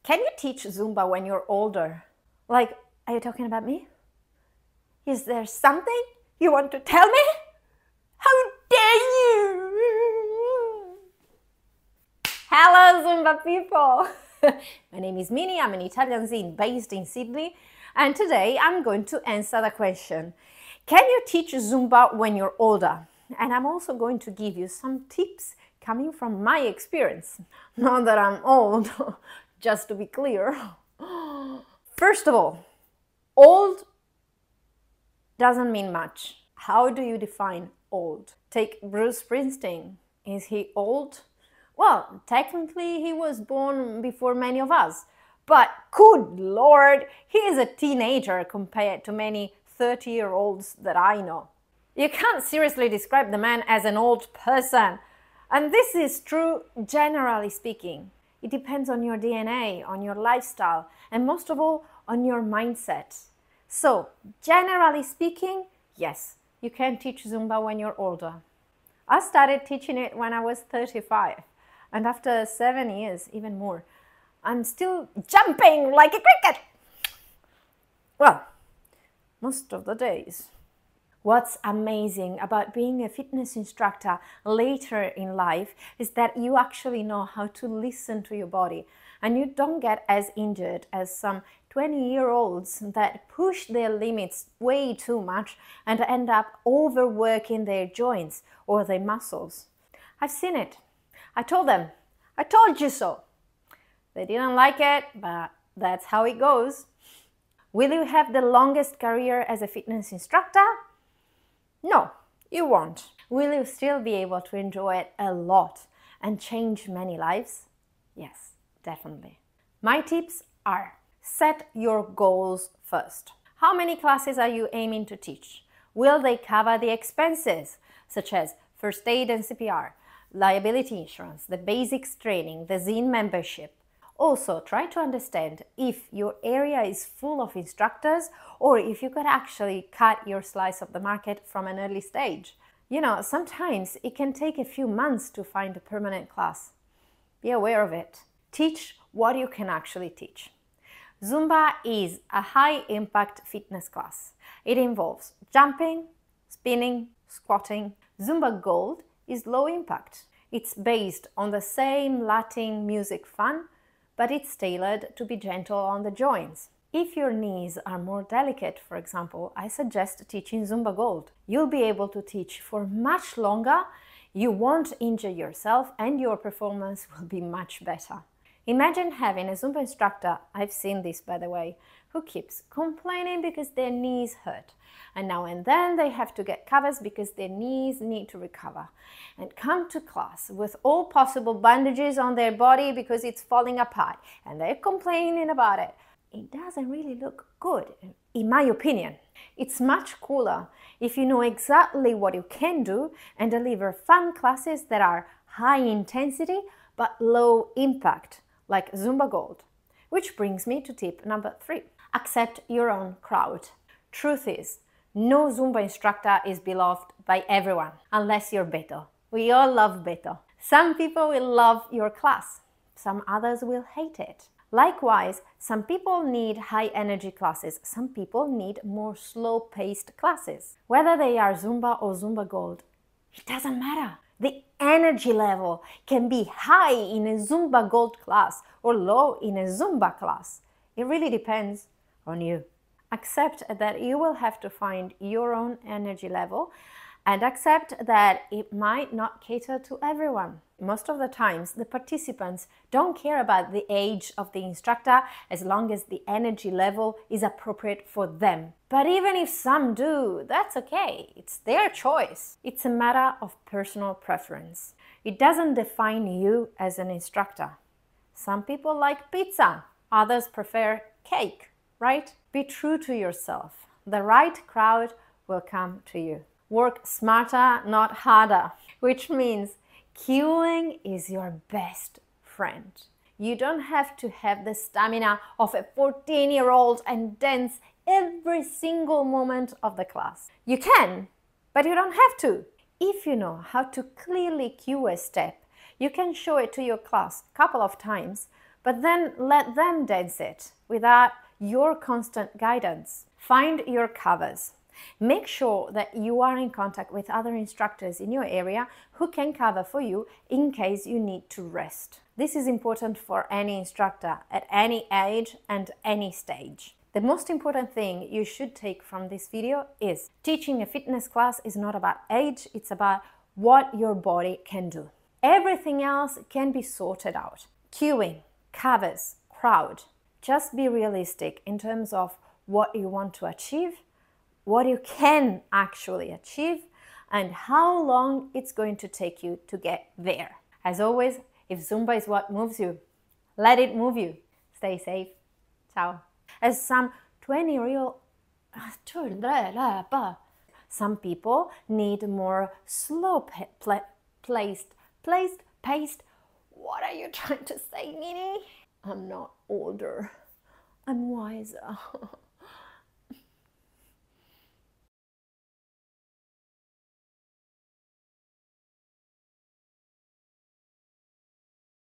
Can you teach Zumba when you're older? Like, are you talking about me? Is there something you want to tell me? How dare you! Hello Zumba people! My name is Minie, I'm an Italian Zin based in Sydney, and today I'm going to answer the question, can you teach Zumba when you're older? And I'm also going to give you some tips coming from my experience. Not that I'm old, just to be clear. First of all, old doesn't mean much. How do you define old? Take Bruce Springsteen. Is he old? Well, technically he was born before many of us, but good Lord, he is a teenager compared to many 30-year-olds that I know. You can't seriously describe the man as an old person. And this is true generally speaking. It depends on your DNA, on your lifestyle, and most of all, on your mindset. So, generally speaking, yes, you can teach Zumba when you're older. I started teaching it when I was 35, and after 7 years, even more, I'm still jumping like a cricket. Well, most of the days. What's amazing about being a fitness instructor later in life is that you actually know how to listen to your body, and you don't get as injured as some 20-year-olds that push their limits way too much and end up overworking their joints or their muscles. I've seen it. I told them, I told you so. They didn't like it, but that's how it goes. Will you have the longest career as a fitness instructor? No, you won't. Will you still be able to enjoy it a lot and change many lives? Yes, definitely. My tips are: set your goals first. How many classes are you aiming to teach? Will they cover the expenses, such as first aid and CPR, liability insurance, the basics training, the Zin membership? Also, try to understand if your area is full of instructors or if you could actually cut your slice of the market from an early stage. You know, sometimes it can take a few months to find a permanent class. Be aware of it. Teach what you can actually teach. Zumba is a high-impact fitness class. It involves jumping, spinning, squatting. Zumba Gold is low impact. It's based on the same Latin music fun, but it's tailored to be gentle on the joints. If your knees are more delicate, for example, I suggest teaching Zumba Gold. You'll be able to teach for much longer, you won't injure yourself, and your performance will be much better. Imagine having a Zumba instructor, I've seen this by the way, who keeps complaining because their knees hurt. And now and then they have to get covers because their knees need to recover. And come to class with all possible bandages on their body because it's falling apart. And they're complaining about it. It doesn't really look good, in my opinion. It's much cooler if you know exactly what you can do and deliver fun classes that are high intensity but low impact, like Zumba Gold. Which brings me to tip number 3. Accept your own crowd. Truth is, no Zumba instructor is beloved by everyone, unless you're Beto. We all love Beto. Some people will love your class, some others will hate it. Likewise, some people need high-energy classes, some people need more slow-paced classes. Whether they are Zumba or Zumba Gold, it doesn't matter. The energy level can be high in a Zumba Gold class or low in a Zumba class. It really depends on you. Accept that you will have to find your own energy level and accept that it might not cater to everyone. Most of the times, the participants don't care about the age of the instructor as long as the energy level is appropriate for them. But even if some do, that's okay. It's their choice. It's a matter of personal preference. It doesn't define you as an instructor. Some people like pizza, others prefer cake, right? Be true to yourself. The right crowd will come to you. Work smarter, not harder, which means queuing is your best friend. You don't have to have the stamina of a 14-year-old and dance every single moment of the class. You can, but you don't have to. If you know how to clearly cue a step, you can show it to your class a couple of times, but then let them dance it without your constant guidance. Find your covers. Make sure that you are in contact with other instructors in your area who can cover for you in case you need to rest. This is important for any instructor at any age and any stage. The most important thing you should take from this video is teaching a fitness class is not about age, it's about what your body can do. Everything else can be sorted out. Cueing, covers, crowd. Just be realistic in terms of what you want to achieve, what you can actually achieve, and how long it's going to take you to get there. As always, if Zumba is what moves you, let it move you. Stay safe. Ciao. As some 20-year-old, some people need more paced. What are you trying to say, Minnie? I'm not older. I'm wiser.